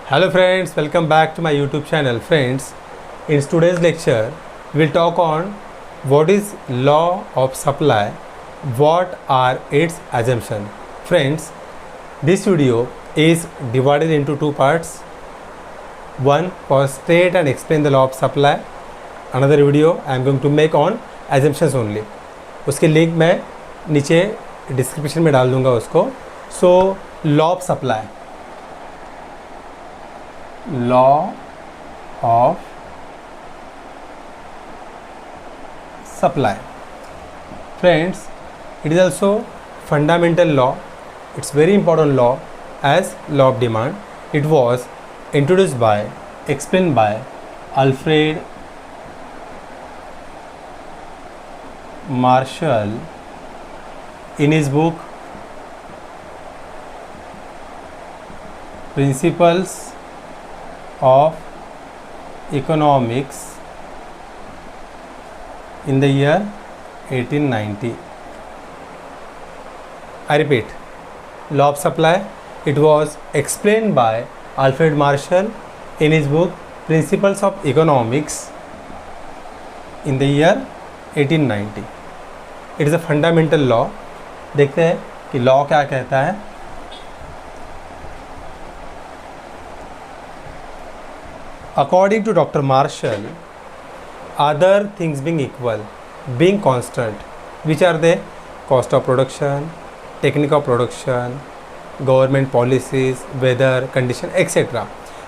Hello friends, welcome back to my YouTube channel. Friends, in today's lecture, we'll talk on what is law of supply, what are its assumptions. Friends, this video is divided into two parts. One for state and explain the law of supply. Another video I am going to make on assumptions only. उसके link मैं नीचे description में डाल दूंगा उसको. So, law of supply. Law of supply. Friends, it is also fundamental law. It's very important law as law of demand. It was introduced by, explained by Alfred Marshall in his book Principles of Economics in the year 1890. I repeat, law of supply. It was explained by Alfred Marshall in his book Principles of Economics in the year 1890. It is a fundamental law. देखते हैं कि law क्या कहता है. According to Dr. Marshall, other things being equal, being constant, which are they? Cost of production, technique of production, government policies, weather condition, etc.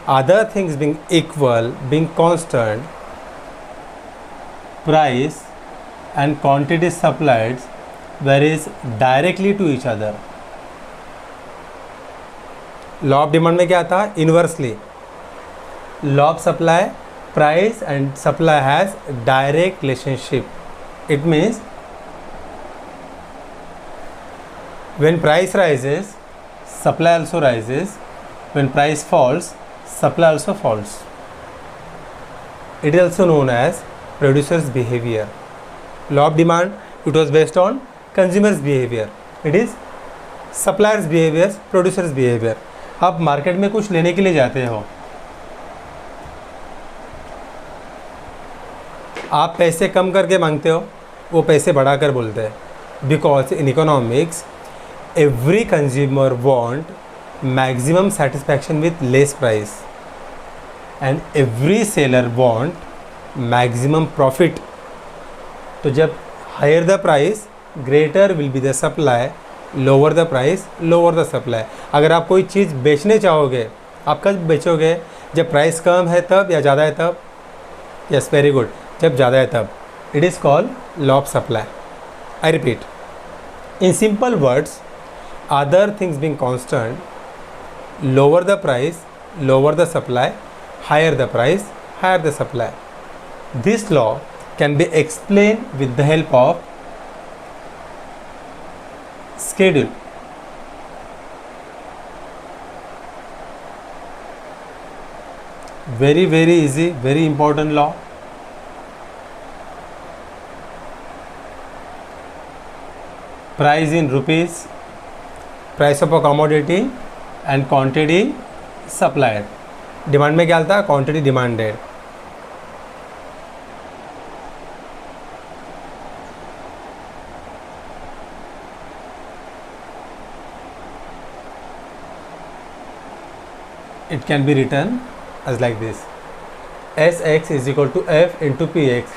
Other things being equal, being constant, price and quantity supplied varies directly to each other. Law of demand में क्या था? Inversely. Law of supply, price and supply has direct relationship. It means when price rises, supply also rises. When price falls, supply also falls. It is also known as producer's behavior. Law of demand, it was based on consumer's behavior. It is supplier's behavior, producer's behavior. आप market में कुछ लेने के लिए जाते हो, आप पैसे कम करके मांगते हो, वो पैसे बढ़ाकर बोलते हैं. Because in economics every consumer want maximum satisfaction with less price and every seller want maximum profit. तो जब higher the price greater will be the supply, lower the price lower the supply. अगर आप कोई चीज़ बेचने चाहोगे, आप कब बेचोगे? जब प्राइस कम है तब या ज़्यादा है तब? यस, वेरी गुड, जब ज़्यादा है तब. It is called law of supply. I repeat, in simple words, other things being constant, lower the price lower the supply, higher the price higher the supply. This law can be explain with the help of schedule. Very easy, very important law. Price in rupees, price of a commodity and quantity supplied. Demand में क्या था? Quantity demanded. It can be written as like this: Sx is equal to F into Px.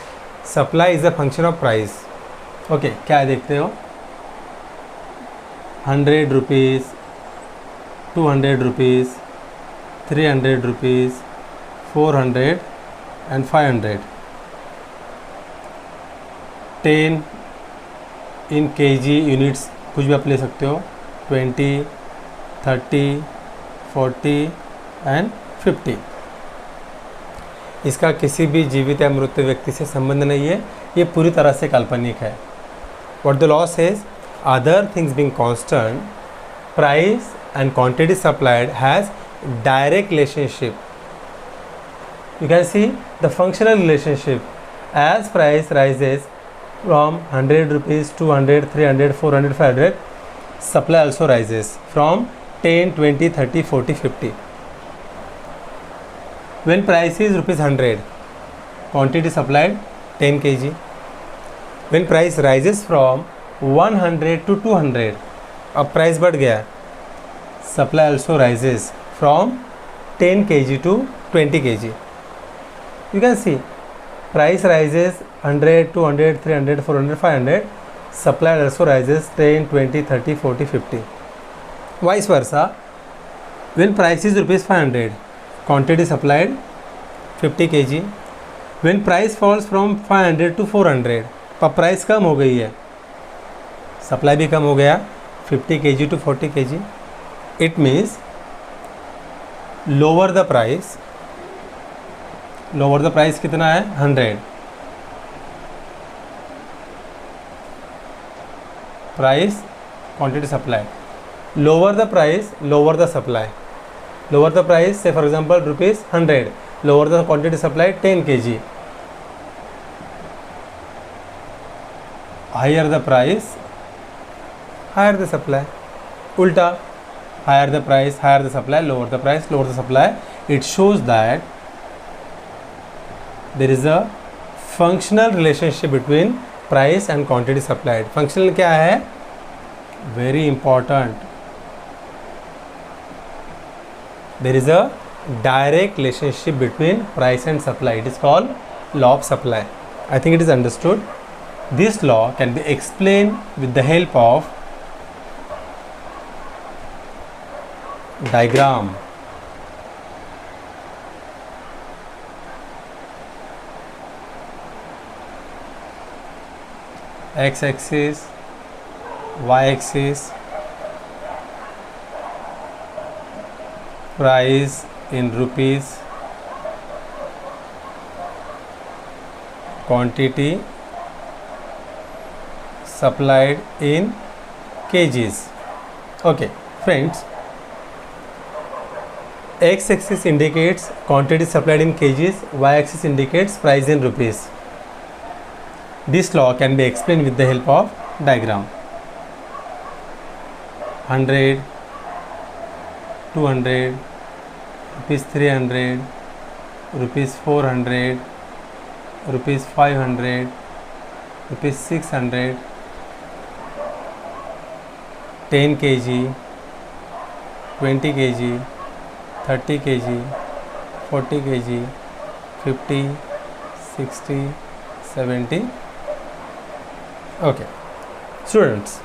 Supply is a function of price. Okay, क्या देखते हो? 100 rupees, 200 rupees, 300 rupees, 400 and 500. 10 in kg units, कुछ भी आप ले सकते हो. 20, 30, 40 एंड 50. इसका किसी भी जीवित या मृत व्यक्ति से संबंध नहीं है. ये पूरी तरह से काल्पनिक है. What the law says, other things being constant, price and quantity supplied has direct relationship. You can see the functional relationship. As price rises from 100 rupees, 200, 300, 400, 500, supply also rises from 10, 20, 30, 40, 50. When price is rupees 100, quantity supplied 10 kg. When price rises from 100 to 200, अब price बढ़ गया, supply also rises from 10 kg to 20 kg. You can see price rises 100, 200, 300, 400, 500. Supply also rises 10, 20, 30, 40, 50. Vice versa. When price is rupees 500, quantity supplied 50 kg. When price falls from 500 to 400, अब price कम हो गई है, supply भी कम हो गया 50 kg to 40 kg. It means lower the price. Lower the price कितना है 100, price quantity supply, lower the price lower the supply, lower the price से for example rupees 100, lower the quantity supply 10 kg, higher the price higher the supply, उल्टा higher the price higher the supply, lower the price lower the supply. It shows that there is a functional relationship between price and quantity supplied. Functional क्या है? Very important. There is a direct relationship between price and supply. It is called law of supply. I think it is understood. This law can be explained with the help of diagram. X-axis, Y-axis, price in rupees, quantity supplied in kgs. Okay, friends, X-axis indicates quantity supplied in kgs, Y-axis indicates price in rupees. This law can be explained with the help of diagram. 100, 200, rupees 300, rupees 400, rupees 500, rupees 600, 10 kg, 20 kg, 30 kg, 40 kg, 50, 60, 70. Okay, students,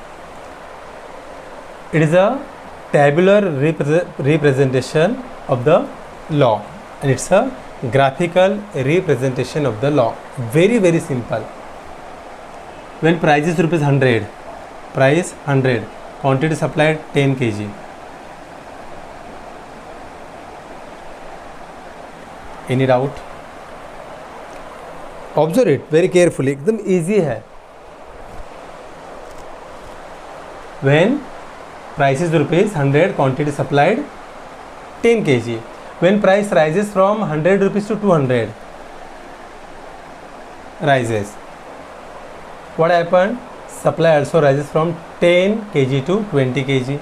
it is a tabular representation of the law, and it's a graphical representation of the law. Very simple. When price is rupees 100, price 100, quantity supplied 10 kg. Any doubt? Observe it very carefully. एकदम easy है. When price is rupees 100, quantity supplied 10 kg. When price rises from 100 rupees to 200, rises. What happened? Supply also rises from 10 kg to 20 kg.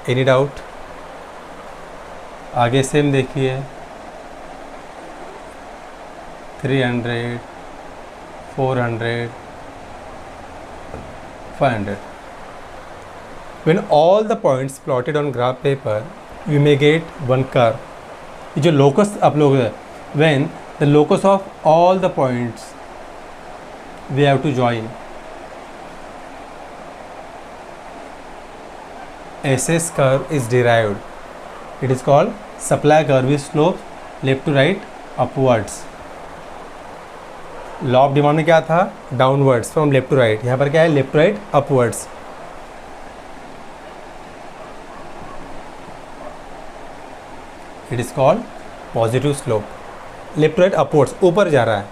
Any doubt? आगे same देखिए, 300, 400, 500. When all the points plotted on graph paper, you may get one curve. ये जो locus आप लोग है, when the locus of all the points we have to join, SS curve is derived. It is called supply curve with slope left to right upwards. Law of demand में क्या था? Downwards from left to right. यहाँ पर क्या है? Left to right upwards. It is called positive slope. Left to right upwards, ऊपर जा रहा है.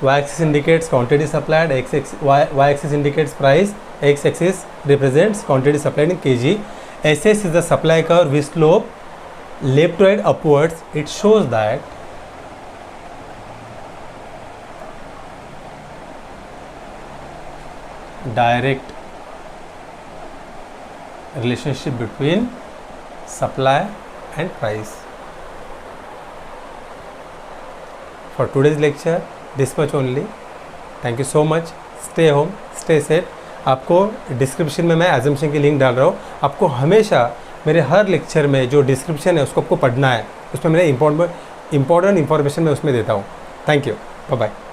y axis indicates quantity supplied, y axis indicates price, x axis represents quantity supplied in kg. SS is the supply curve with slope left to right upwards. It shows that direct relationship between supply and price. For today's lecture, this much only. Thank you so much. Stay home, stay safe. आपको description में मैं assumption की link डाल रहा हूँ. आपको हमेशा मेरे हर लेक्चर में जो डिस्क्रिप्शन है उसको आपको पढ़ना है. उसमें मैंने इंपॉर्टेंट इंफॉर्मेशन मैं उसमें देता हूँ. Thank you. Bye bye.